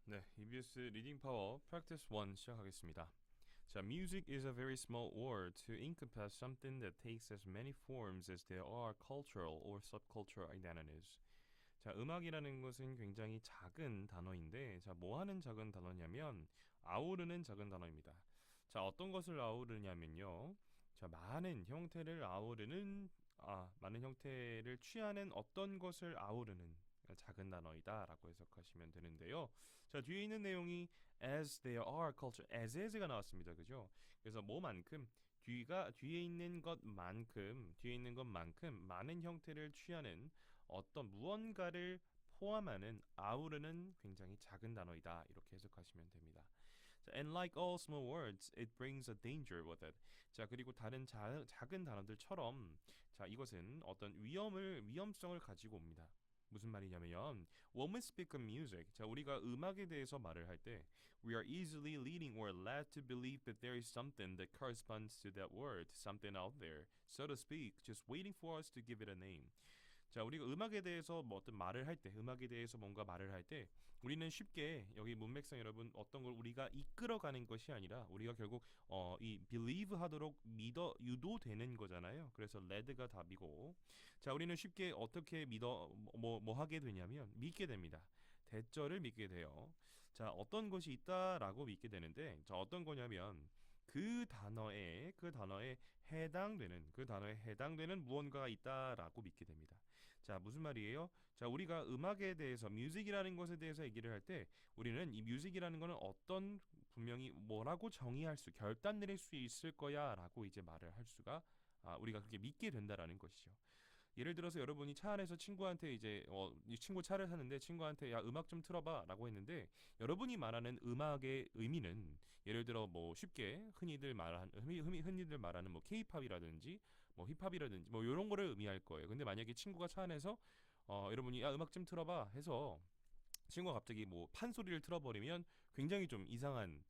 네, EBS 리딩 파워 Practice 1 시작하겠습니다. 자, music is a very small word to encompass something that takes as many forms as there are cultural or subcultural identities. 자, 음악이라는 것은 굉장히 작은 단어인데, 자, 뭐 하는 작은 단어냐면 아우르는 작은 단어입니다. 자, 어떤 것을 아우르냐면요. 자, 많은 형태를 취하는 어떤 것을 아우르는 작은 단어이다라고 해석하시면 되는데요. 자, 뒤에 있는 내용이 as there are culture, as가 나왔습니다. 그죠? 그래서 뭐만큼 뒤에 있는 것만큼 많은 형태를 취하는 어떤 무언가를 포함하는 아우르는 굉장히 작은 단어이다. 이렇게 해석하시면 됩니다. 자, and like all small words, it brings a danger with it. 자, 그리고 다른 작은 단어들처럼 자, 이것은 어떤 위험성을 가지고 옵니다. 무슨 말이냐면 when we speak of music, 자, 우리가 음악에 대해서 말을 할 때 we are easily leading or led to believe that there is something that corresponds to that word, something out there, so to speak, just waiting for us to give it a name. 자, 우리가 음악에 대해서 뭐 어떤 말을 할 때, 음악에 대해서 뭔가 말을 할 때, 우리는 쉽게 여기 문맥상 여러분 어떤 걸 우리가 이끌어가는 것이 아니라 우리가 결국 이 believe 하도록 믿어 유도되는 거잖아요. 그래서 led가 답이고, 자, 우리는 쉽게 어떻게 뭐 하게 되냐면 믿게 됩니다. 대절을 믿게 돼요. 자, 어떤 것이 있다라고 믿게 되는데, 자, 어떤 거냐면 그 단어에 해당되는 무언가가 있다라고 믿게 됩니다. 자, 무슨 말이에요? 자, 우리가 음악에 대해서 뮤직이라는 것에 대해서 얘기를 할 때 우리는 이 뮤직이라는 거는 어떤 분명히 뭐라고 결단 내릴 수 있을 거야라고 이제 말을 할 수가 우리가 그렇게 믿게 된다라는 것이죠. 예를 들어서 여러분이 차 안에서 친구한테 이 친구 차를 사는데 친구한테 야 음악 좀 틀어봐라고 했는데 여러분이 말하는 음악의 의미는 예를 들어 뭐 쉽게 흔히들 말하는 뭐 케이팝이라든지 뭐 힙합이라든지 뭐 이런 거를 의미할 거예요. 근데 만약에 친구가 차 안에서 여러분이 야 음악 좀 틀어봐 해서 친구가 갑자기 뭐 판소리를 틀어버리면 굉장히 좀 이상한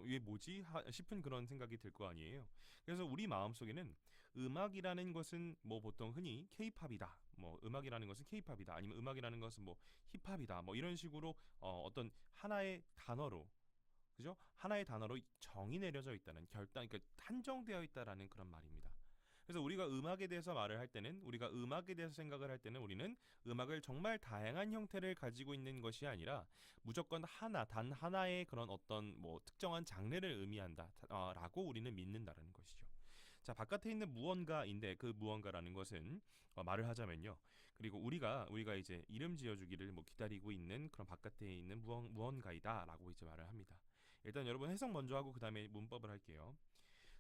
이게 뭐지? 싶은 그런 생각이 들 거 아니에요. 그래서 우리 마음속에는 음악이라는 것은 뭐 보통 흔히 케이팝이다. 뭐 음악이라는 것은 케이팝이다. 아니면 음악이라는 것은 뭐 힙합이다. 뭐 이런 식으로 어떤 하나의 단어로 그죠? 하나의 단어로 정의 내려져 있다는 그러니까 한정되어 있다라는 그런 말입니다. 그래서 우리가 음악에 대해서 말을 할 때는 우리가 음악에 대해서 생각을 할 때는 우리는 음악을 정말 다양한 형태를 가지고 있는 것이 아니라 무조건 단 하나의 그런 어떤 뭐 특정한 장르를 의미한다라고 우리는 믿는다는 것이죠. 자, 바깥에 있는 무언가인데 그 무언가라는 것은 말을 하자면요. 그리고 우리가 이제 이름 지어주기를 뭐 기다리고 있는 그런 바깥에 있는 무언가이다라고 이제 말을 합니다. 일단 여러분 해석 먼저 하고 그 다음에 문법을 할게요.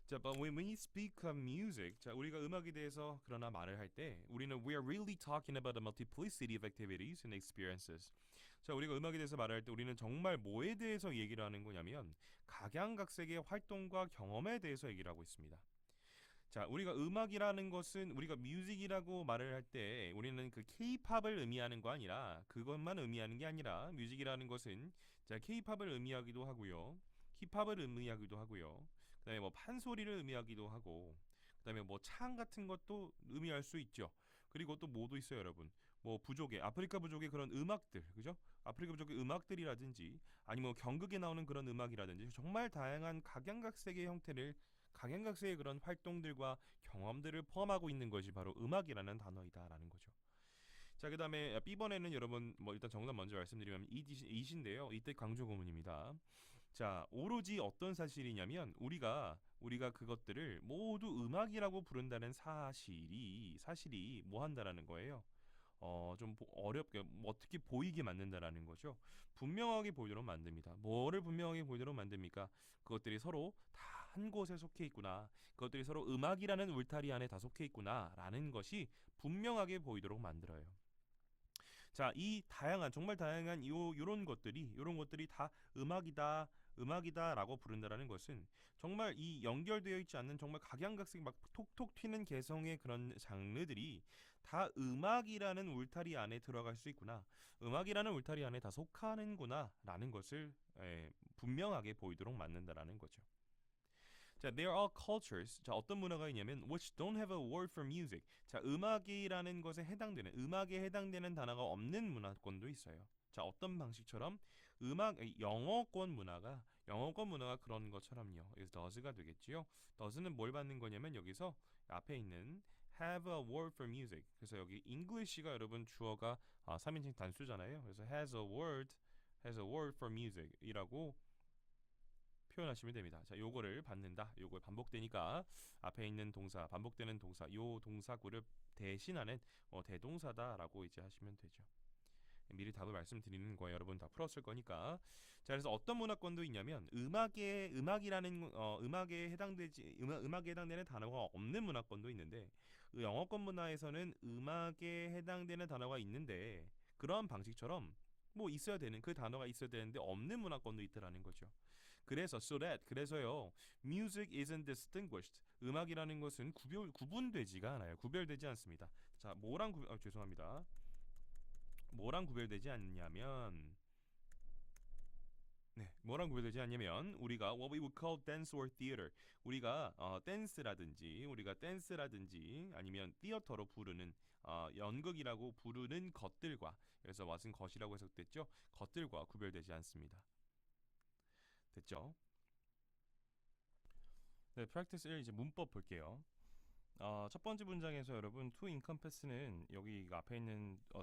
자, but when we speak of music, 자, 우리가 음악에 대해서 그러나 말을 할 때 우리는 we are really talking about a multiplicity of activities and experiences. 자, 우리가 음악에 대해서 말할 때 우리는 정말 뭐에 대해서 얘기를 하는 거냐면 각양각색의 활동과 경험에 대해서 얘기를 하고 있습니다. 자, 우리가 뮤직이라고 말을 할 때 우리는 그 케이팝을 의미하는 거 아니라 그것만 의미하는 게 아니라 뮤직이라는 것은 자, 케이팝을 의미하기도 하고요. 힙합을 의미하기도 하고요. 그다음에 뭐 판소리를 의미하기도 하고 그다음에 뭐 창 같은 것도 의미할 수 있죠. 그리고 또 뭐도 있어요, 여러분. 뭐 아프리카 부족의 그런 음악들, 그죠? 아프리카 부족의 음악들이라든지 아니면 뭐 경극에 나오는 그런 음악이라든지 정말 다양한 각양각색의 그런 활동들과 경험들을 포함하고 있는 것이 바로 음악이라는 단어이다라는 거죠. 자, 그다음에 B번에는 여러분 뭐 일단 정답 먼저 말씀드리면 이신데요. 이때 강조 구문입니다. 자, 오로지 어떤 사실이냐면 우리가 그것들을 모두 음악이라고 부른다는 사실이 뭐 한다라는 거예요. 좀 어렵게 어떻게 보이게 만든다라는 거죠. 분명하게 보이도록 만듭니다. 뭐를 분명하게 보이도록 만듭니까? 그것들이 서로 다 한 곳에 속해 있구나. 그것들이 서로 음악이라는 울타리 안에 다 속해 있구나라는 것이 분명하게 보이도록 만들어요. 자, 정말 다양한 요런 것들이 다 음악이다라고 부른다라는 것은 정말 이 연결되어 있지 않는 정말 각양각색 막 톡톡 튀는 개성의 그런 장르들이 다 음악이라는 울타리 안에 들어갈 수 있구나. 음악이라는 울타리 안에 다 속하는구나라는 것을 분명하게 보이도록 만든다라는 거죠. 자, there are cultures. 자, 어떤 문화가 있냐면 which don't have a word for music. 자, 음악에 해당되는 단어가 없는 문화권도 있어요. 자, 어떤 방식처럼 영어권 문화가 그런 것처럼요. 그래서 does가 되겠지요. does는 뭘 받는 거냐면 여기서 앞에 있는 have a word for music. 그래서 여기 English가 여러분 주어가 3인칭 단수잖아요. 그래서 has a word for music 이라고 표현하시면 됩니다. 자, 요거를 받는다. 요거 반복되니까 앞에 있는 동사, 반복되는 동사, 요 동사구를 대신하는 대동사다라고 이제 하시면 되죠. 미리 답을 말씀드리는 거예요. 여러분 다 풀었을 거니까. 자, 그래서 어떤 문화권도 있냐면 음악에 음악에 해당되는 단어가 없는 문화권도 있는데 영어권 문화에서는 음악에 해당되는 단어가 있는데 그러한 방식처럼 뭐 있어야 되는 그 단어가 있어야 되는데 없는 문화권도 있더라는 거죠. 그래서요. Music isn't distinguished. 음악이라는 것은 구분되지가 않아요. 구별되지 않습니다. 자, 죄송합니다. 뭐랑 구별되지 않냐면 뭐랑 구별되지 않냐면 우리가 what we would call dance or theater 우리가 댄스라든지 아니면 티어터로 부르는 연극이라고 부르는 것들과 그래서 what은 것이라고 해석됐죠. 것들과 구별되지 않습니다. 됐죠? 네, practice 1 이제 문법 볼게요. 첫 번째 문장에서 여러분 to encompass는 여기 앞에 있는 a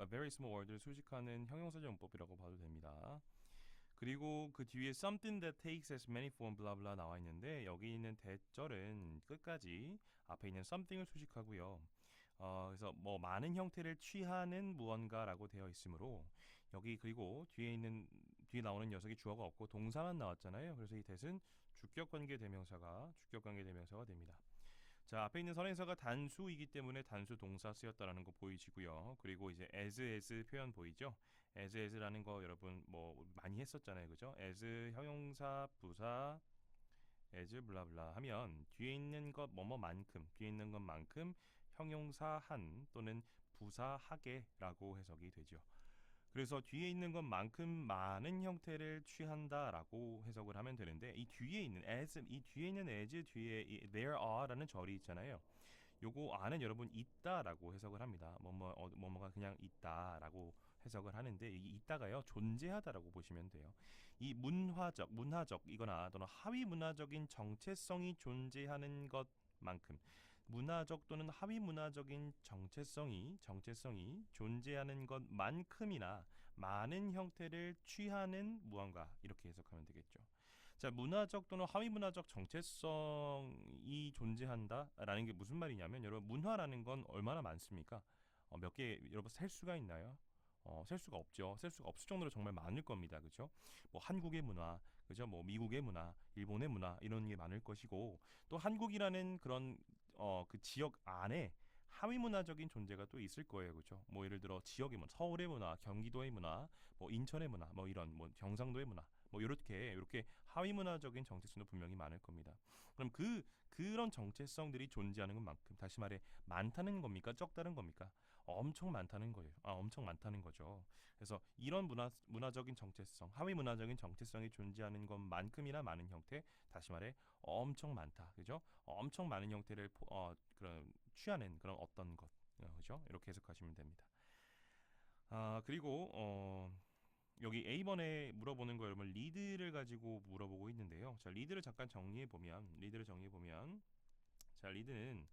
very small word를 수식하는 형용사적 문법이라고 봐도 됩니다. 그리고 그 뒤에 something that takes as many form blah blah 나와 있는데 여기 있는 대절은 끝까지 앞에 있는 something을 수식하고요. 그래서 뭐 많은 형태를 취하는 무언가라고 되어 있으므로 여기 그리고 뒤에 나오는 녀석이 주어가 없고 동사만 나왔잖아요. 그래서 이 that은 주격관계 대명사가 됩니다. 자, 앞에 있는 선행사가 단수이기 때문에 단수 동사 쓰였다라는 거 보이시고요. 그리고 이제 as 표현 보이죠? as라는 거 여러분 뭐 많이 했었잖아요. 그죠? as 형용사 부사 as 블라블라 하면 뒤에 있는 것 뒤에 있는 것만큼 형용사 한 또는 부사 하게라고 해석이 되죠. 그래서 뒤에 있는 것만큼 많은 형태를 취한다라고 해석을 하면 되는데 이 뒤에 있는 as 뒤에 이 there are라는 절이 있잖아요. 요거 안은 여러분 있다라고 해석을 합니다. 뭐뭐가 그냥 있다라고 해석을 하는데 이 있다가요 존재하다라고 보시면 돼요. 이 문화적이거나 또는 하위 문화적인 정체성이 존재하는 것만큼 문화적 또는 하위 문화적인 정체성이 존재하는 것만큼이나 많은 형태를 취하는 무언가 이렇게 해석하면 되겠죠. 자, 문화적 또는 하위 문화적 정체성이 존재한다라는 게 무슨 말이냐면 여러분 문화라는 건 얼마나 많습니까? 몇 개 여러분 셀 수가 있나요? 셀 수가 없죠. 셀 수가 없을 정도로 정말 많을 겁니다. 그죠? 뭐 한국의 문화, 그죠? 뭐 미국의 문화, 일본의 문화 이런 게 많을 것이고 또 한국이라는 그런 그 지역 안에 하위 문화적인 존재가 또 있을 거예요. 그죠? 뭐 예를 들어 지역의 문화, 서울의 문화, 경기도의 문화, 뭐 인천의 문화, 뭐 이런 뭐 경상도의 문화 뭐 이렇게 하위 문화적인 정체성도 분명히 많을 겁니다. 그럼 그런 정체성들이 존재하는 것만큼 다시 말해 많다는 겁니까? 적다는 겁니까? 엄청 많다는 거예요. 엄청 많다는 거죠. 그래서 이런 문화적인 정체성, 하위 문화적인 정체성이 존재하는 것만큼이나 많은 형태, 다시 말해 엄청 많다. 그죠? 엄청 많은 형태를 그런 취하는 그런 어떤 것. 그죠? 이렇게 해석하시면 됩니다. 그리고 여기 A번에 물어보는 거 여러분 리드를 가지고 물어보고 있는데요. 자, 리드를 정리해 보면 자, 리드는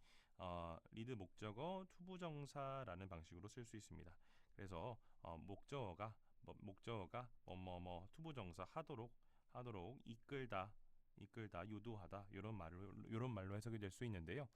리드 목적어 투부정사라는 방식으로 쓸 수 있습니다. 그래서 목적어가 뭐뭐뭐 투부정사 하도록 이끌다 유도하다 이런 말로 해석이 될 수 있는데요.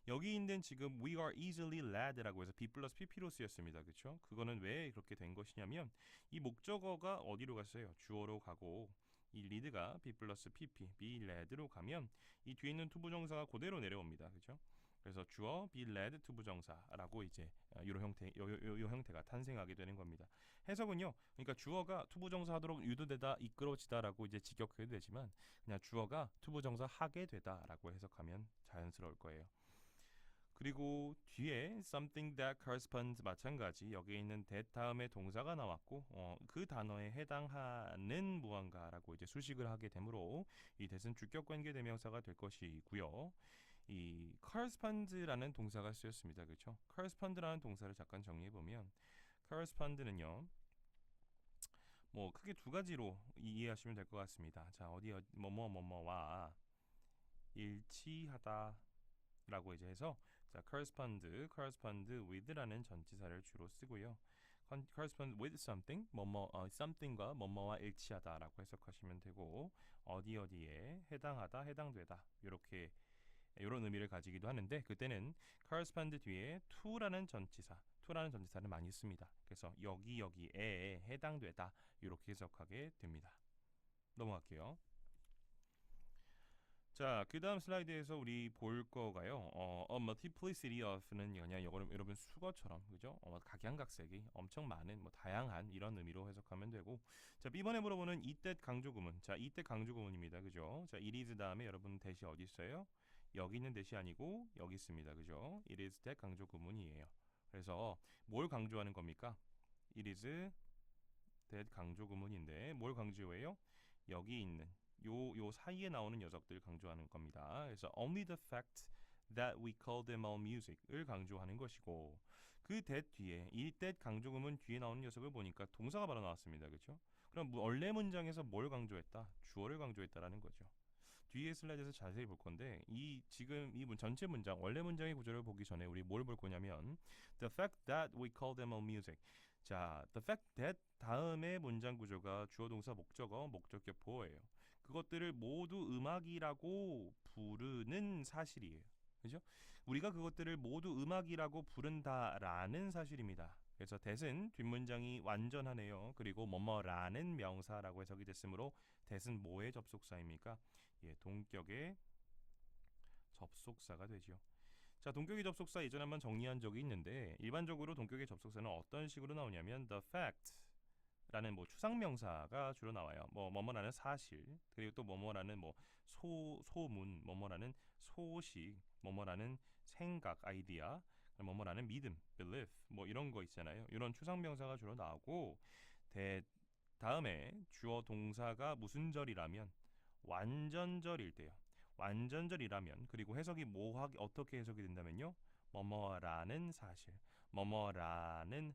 여기 있는 지금 we are easily led라고 해서 be 플러스 pp로 쓰였습니다. 그렇죠? 그거는 왜 그렇게 된 것이냐면 이 목적어가 어디로 갔어요? 주어로 가고 이 리드가 be 플러스 pp be led로 가면 이 뒤에 있는 투부정사가 그대로 내려옵니다. 그렇죠? 그래서 주어 be led 투부정사라고 이제 요 형태가 탄생하게 되는 겁니다. 해석은요. 그러니까 주어가 투부정사 하도록 유도되다 이끌어지다라고 이제 직역해도 되지만 그냥 주어가 투부정사 하게 되다라고 해석하면 자연스러울 거예요. 그리고 뒤에 something that corresponds 마찬가지 여기에 있는 that 다음에 동사가 나왔고 그 단어에 해당하는 무언가라고 이제 수식을 하게 되므로 이 that은 주격관계 대명사가 될 것이고요. 이 correspond라는 동사가 쓰였습니다. 그렇죠? correspond라는 동사를 잠깐 정리해 보면 correspond는요. 뭐 크게 두 가지로 이해하시면 될 것 같습니다. 자, 뭐뭐와 일치하다라고 이제 해서 자, correspond with라는 전치사를 주로 쓰고요. correspond with something, something과 뭐뭐와 일치하다라고 해석하시면 되고 어디에 해당하다, 해당되다 이렇게 이런 의미를 가지기도 하는데 그때는 correspond 뒤에 to라는 전치사를 많이 씁니다. 그래서 여기에 해당되다 이렇게 해석하게 됩니다. 넘어갈게요. 자, 그 다음 슬라이드에서 우리 볼 거가요. a multiplicity of는 그냥 여러분 수거처럼 그죠? 각양각색이 엄청 많은 뭐 다양한 이런 의미로 해석하면 되고 자, B번에 물어보는 이때 강조구문. 자, 이때 강조구문입니다. 그죠? 자, it is 다음에 여러분 대시 어디 있어요? 여기 있는 대시 아니고 여기 있습니다. 그죠? it is that 강조구문이에요. 그래서 뭘 강조하는 겁니까? it is that 강조구문인데 뭘 강조해요? 여기 있는 요 사이에 나오는 녀석들 강조하는 겁니다. 그래서 only the fact that we call them all music을 강조하는 것이고 그 that 뒤에 이 that 강조구문 뒤에 나오는 녀석을 보니까 동사가 바로 나왔습니다. 그렇죠? 그럼 원래 문장에서 뭘 강조했다? 주어를 강조했다라는 거죠. 뒤에 슬라이드에서 자세히 볼 건데 지금 이 전체 문장 원래 문장의 구조를 보기 전에 우리 뭘 볼 거냐면 the fact that we call them all music. 자, the fact that 다음에 문장 구조가 주어 동사 목적어 목적격 보어예요. 그것들을 모두 음악이라고 부르는 사실이에요. 그죠? 우리가 그것들을 모두 음악이라고 부른다라는 사실입니다. 그래서 that은 뒷문장이 완전하네요. 그리고 뭐뭐라는 명사라고 해석이 됐으므로 that은 뭐의 접속사입니까? 예, 동격의 접속사가 되죠. 자, 동격의 접속사 예전에 한번 정리한 적이 있는데 일반적으로 동격의 접속사는 어떤 식으로 나오냐면 the fact 라는 뭐 추상명사가 주로 나와요. 뭐뭐라는 사실 그리고 또 뭐뭐라는 뭐 소문 뭐뭐라는 소식 뭐뭐라는 생각 아이디어 뭐뭐라는 믿음 belief 뭐 이런 거 있잖아요. 이런 추상명사가 주로 나오고 다음에 주어 동사가 무슨 절이라면 완전절일 때요. 완전절이라면 그리고 해석이 어떻게 해석이 된다면요. 뭐뭐라는 사실, 뭐뭐라는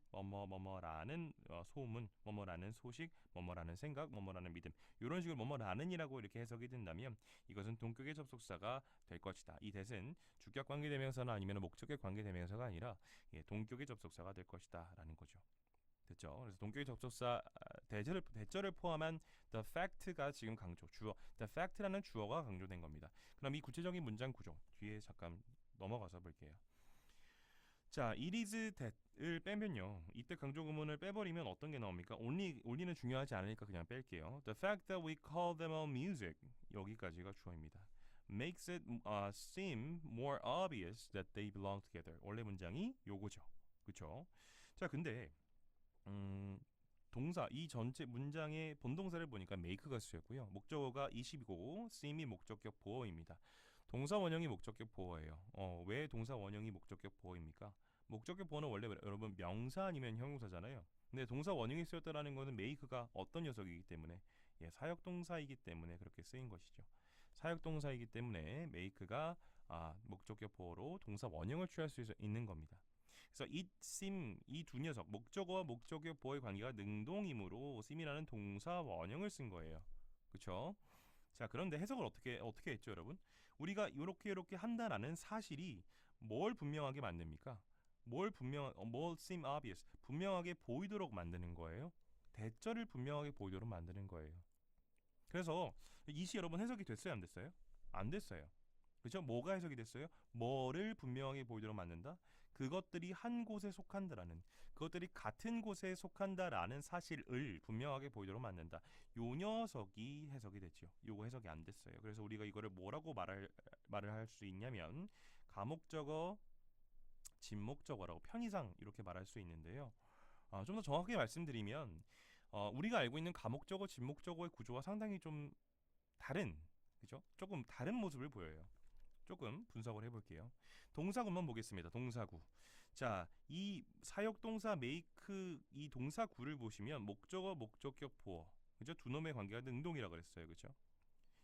소문, 뭐뭐라는 소식, 뭐뭐라는 생각, 뭐뭐라는 믿음 이런 식으로 뭐뭐라는이라고 이렇게 해석이 된다면 이것은 동격의 접속사가 될 것이다. 이 that은 주격 관계대명사나 아니면 목적격 관계대명사가 아니라 동격의 접속사가 될 것이다라는 거죠. 됐죠? 그래서 동격의 접속사 대절을 포함한 the fact가 지금 주어 the fact라는 주어가 강조된 겁니다. 그럼 이 구체적인 문장 구조 뒤에 잠깐 넘어가서 볼게요. 자, it is that을 빼면요. 이때 강조 구문을 빼버리면 어떤 게 나옵니까? only는 중요하지 않으니까 그냥 뺄게요. The fact that we call them all music 여기까지가 주어입니다. Makes it seem more obvious that they belong together. 원래 문장이 요거죠. 그렇죠? 자, 근데 동사 이 전체 문장의 본동사를 보니까 make가 쓰였고요. 목적어가 20이고 seem이 목적격 보어입니다. 동사 원형이 목적격 보어예요. 왜 동사 원형이 목적격 보어입니까? 목적격 보어는 원래 여러분 명사 아니면 형용사잖아요. 근데 동사 원형이 쓰였다라는 것은 make가 어떤 녀석이기 때문에 사역동사이기 때문에 그렇게 쓰인 것이죠. 사역동사이기 때문에 make가 목적격 보어로 동사 원형을 취할 수 있는 겁니다. 그래서 it seem 이 두 녀석 목적어와 목적격 보어의 관계가 능동이므로 seem이라는 동사 원형을 쓴 거예요. 그렇죠? 자, 그런데 해석을 어떻게 했죠, 여러분? 우리가 이렇게 한다라는 사실이 뭘 분명하게 만듭니까? 뭘 seem obvious 분명하게 보이도록 만드는 거예요. 대절을 분명하게 보이도록 만드는 거예요. 그래서 이 시 여러분 해석이 됐어요, 안 됐어요? 안 됐어요. 그렇죠? 뭐가 해석이 됐어요? 뭐를 분명하게 보이도록 만든다? 그것들이 한 곳에 속한다라는 그것들이 같은 곳에 속한다라는 사실을 분명하게 보이도록 만든다. 요 녀석이 해석이 됐죠. 요거 해석이 안 됐어요. 그래서 우리가 이거를 뭐라고 말을 할 수 있냐면 가목적어, 진목적어라고 편의상 이렇게 말할 수 있는데요. 좀 더 정확하게 말씀드리면 우리가 알고 있는 가목적어, 진목적어의 구조와 상당히 좀 다른 그죠? 조금 다른 모습을 보여요. 조금 분석을 해볼게요. 동사구만 보겠습니다. 동사구. 자, 이 사역동사 make 이 동사구를 보시면 목적어, 목적격, 보어. 그죠? 두 놈의 관계가 능동이라고 그랬어요. 그죠?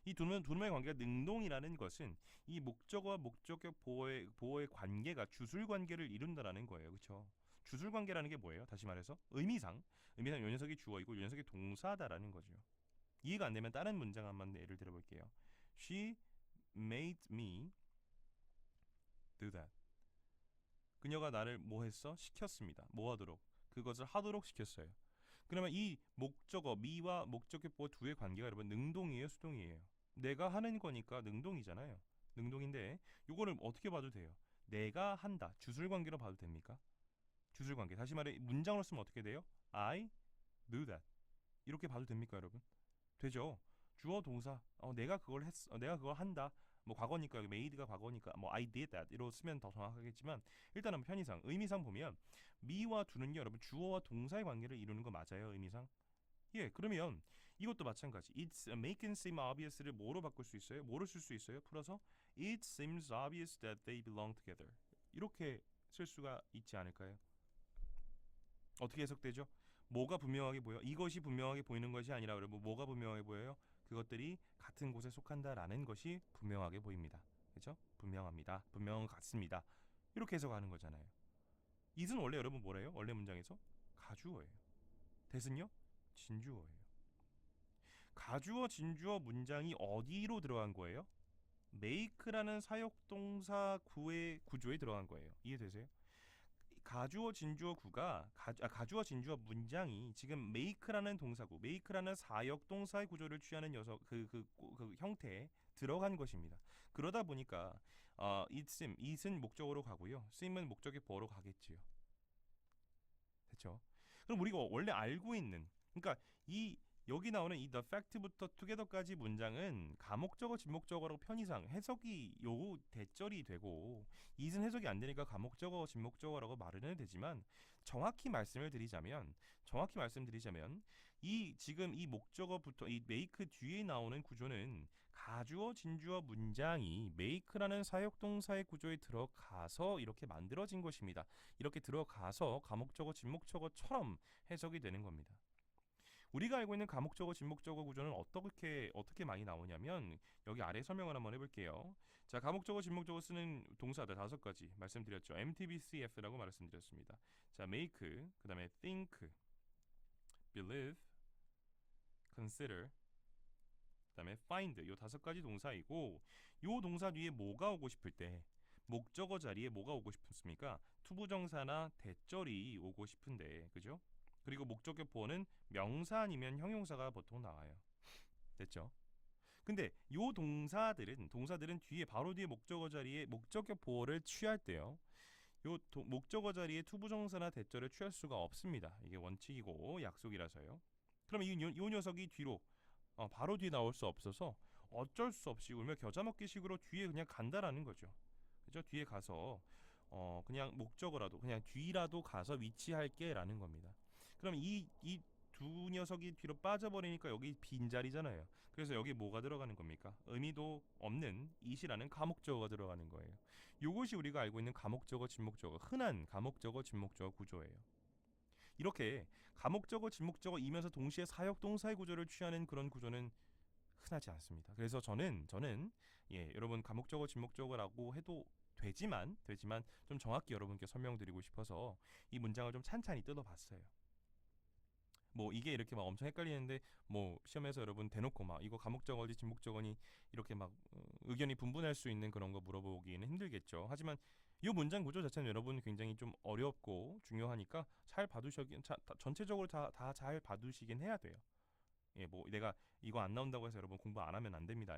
이 두 놈의 관계가 능동이라는 것은 이 목적어와 목적격 보어의 관계가 주술 관계를 이룬다라는 거예요. 그렇죠? 주술 관계라는 게 뭐예요? 다시 말해서 의미상 요 녀석이 주어이고 요 녀석이 동사다라는 거죠. 이해가 안 되면 다른 문장 한번 예를 들어볼게요. She made me do that. 그녀가 나를 뭐 했어? 시켰습니다. 뭐 하도록? 그것을 하도록 시켰어요. 그러면 이 목적어 me와 목적격보 두의 관계가 여러분 능동이에요, 수동이에요? 내가 하는 거니까 능동이잖아요. 능동인데 요거를 어떻게 봐도 돼요? 내가 한다. 주술 관계로 봐도 됩니까? 주술 관계. 다시 말해 문장으로 쓰면 어떻게 돼요? I do that. 이렇게 봐도 됩니까, 여러분? 되죠. 주어 동사. 내가 그걸 했. 내가 그걸 한다. 뭐 과거니까 여기 made가 과거니까 뭐 I did that 이로 쓰면 더 정확하겠지만 일단은 편의상 의미상 보면 me와 do는요 여러분 주어와 동사의 관계를 이루는 거 맞아요 의미상. 예, 그러면 이것도 마찬가지. It's make and seem obvious를 뭐로 바꿀 수 있어요? 뭐로 쓸 수 있어요? 풀어서 It seems obvious that they belong together. 이렇게 쓸 수가 있지 않을까요? 어떻게 해석되죠? 뭐가 분명하게 보여? 이것이 분명하게 보이는 것이 아니라 여러분 뭐가 분명하게 보여요? 그것들이 같은 곳에 속한다라는 것이 분명하게 보입니다. 그렇죠? 분명합니다. 분명한 것 같습니다. 이렇게 해석하는 거잖아요. it은 원래 여러분 뭐래요? 원래 문장에서 가주어예요. that은요? 진주어예요. 가주어 진주어 문장이 어디로 들어간 거예요? make라는 사역동사 구의 구조에 들어간 거예요. 이해되세요? 가주어 진주어 구가 가주어 진주어 문장이 지금 make라는 동사구, make라는 사역 동사의 구조를 취하는 녀석 그 형태에 들어간 것입니다. 그러다 보니까 it은 목적어로 가고요, seem은 목적의 보어로 가겠지요. 됐죠? 그럼 우리가 원래 알고 있는 그러니까 이 여기 나오는 이 the fact부터 together까지 문장은 가목적어 진목적어라고 편의상 해석이 요 대절이 되고 이은 해석이 안 되니까 가목적어 진목적어라고 말은 해도 되지만 정확히 말씀드리자면 이 지금 이 목적어부터 이 make 뒤에 나오는 구조는 가주어 진주어 문장이 make라는 사역동사의 구조에 들어가서 이렇게 만들어진 것입니다. 이렇게 들어가서 가목적어 진목적어처럼 해석이 되는 겁니다. 우리가 알고 있는 가목적어 진목적어 구조는 어떻게 많이 나오냐면 여기 아래 설명을 한번 해볼게요. 자, 가목적어 진목적어 쓰는 동사들 5가지 말씀드렸죠. MTBCF라고 말씀드렸습니다. 자, make, 그 다음에 think, believe, consider, 그 다음에 find 요 5가지 동사이고 요 동사 뒤에 뭐가 오고 싶을 때 목적어 자리에 뭐가 오고 싶습니까? 투부정사나 대절이 오고 싶은데 그죠? 그리고 목적격 보어는 명사 아니면 형용사가 보통 나와요. 됐죠? 근데 요 동사들은 뒤에 바로 뒤에 목적어 자리에 목적격 보어를 취할 때요. 목적어 자리에 투부정사나 대절을 취할 수가 없습니다. 이게 원칙이고 약속이라서요. 그럼 요 녀석이 뒤로 바로 뒤에 나올 수 없어서 어쩔 수 없이 울며 겨자 먹기식으로 뒤에 그냥 간다라는 거죠. 그죠? 뒤에 가서 그냥 목적어라도 그냥 뒤라도 가서 위치할게라는 겁니다. 그럼 이 두 녀석이 뒤로 빠져버리니까 여기 빈자리잖아요. 그래서 여기 뭐가 들어가는 겁니까? 의미도 없는 it이라는 가목적어가 들어가는 거예요. 이것이 우리가 알고 있는 가목적어 진목적어 흔한 가목적어 진목적어 구조예요. 이렇게 가목적어 진목적어이면서 동시에 사역동사의 구조를 취하는 그런 구조는 흔하지 않습니다. 그래서 저는 여러분 가목적어 진목적어라고 해도 되지만 좀 정확히 여러분께 설명드리고 싶어서 이 문장을 좀 찬찬히 뜯어봤어요. 뭐 이게 이렇게 막 엄청 헷갈리는데 뭐 시험에서 여러분 대놓고 막 이거 가목적어지 진목적어니 이렇게 막 의견이 분분할 수 있는 그런 거 물어보기는 힘들겠죠. 하지만 이 문장 구조 자체는 여러분 굉장히 좀 어렵고 중요하니까 잘 봐두시긴 전체적으로 다 잘 봐두시긴 해야 돼요. 예, 뭐 내가 이거 안 나온다고 해서 여러분 공부 안 하면 안 됩니다.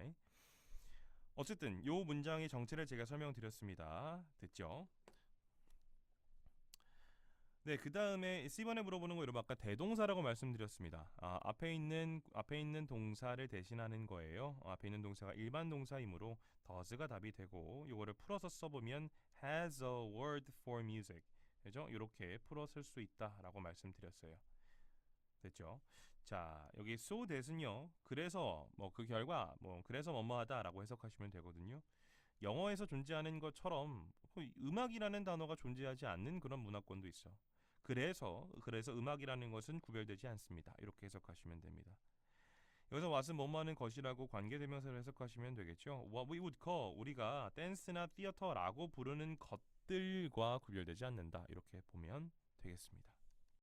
어쨌든 요 문장의 정체를 제가 설명드렸습니다. 됐죠? 네, 그 다음에 C번에 물어보는 거 여러분 아까 대동사라고 말씀드렸습니다. 앞에 있는 동사를 대신하는 거예요. 앞에 있는 동사가 일반 동사이므로 does가 답이 되고 이거를 풀어서 써보면 has a word for music. 그죠? 이렇게 풀어 쓸 수 있다라고 말씀드렸어요. 됐죠? 자, 여기 so that은요. 그래서 뭐 그 결과 뭐 그래서 뭐뭐하다라고 해석하시면 되거든요. 영어에서 존재하는 것처럼 음악이라는 단어가 존재하지 않는 그런 문화권도 있어. 그래서 음악이라는 것은 구별되지 않습니다. 이렇게 해석하시면 됩니다. 여기서 what은 뭐뭐하는 것이라고 관계대명사를 해석하시면 되겠죠. What we would call 우리가 댄스나 theater라고 부르는 것들과 구별되지 않는다. 이렇게 보면 되겠습니다.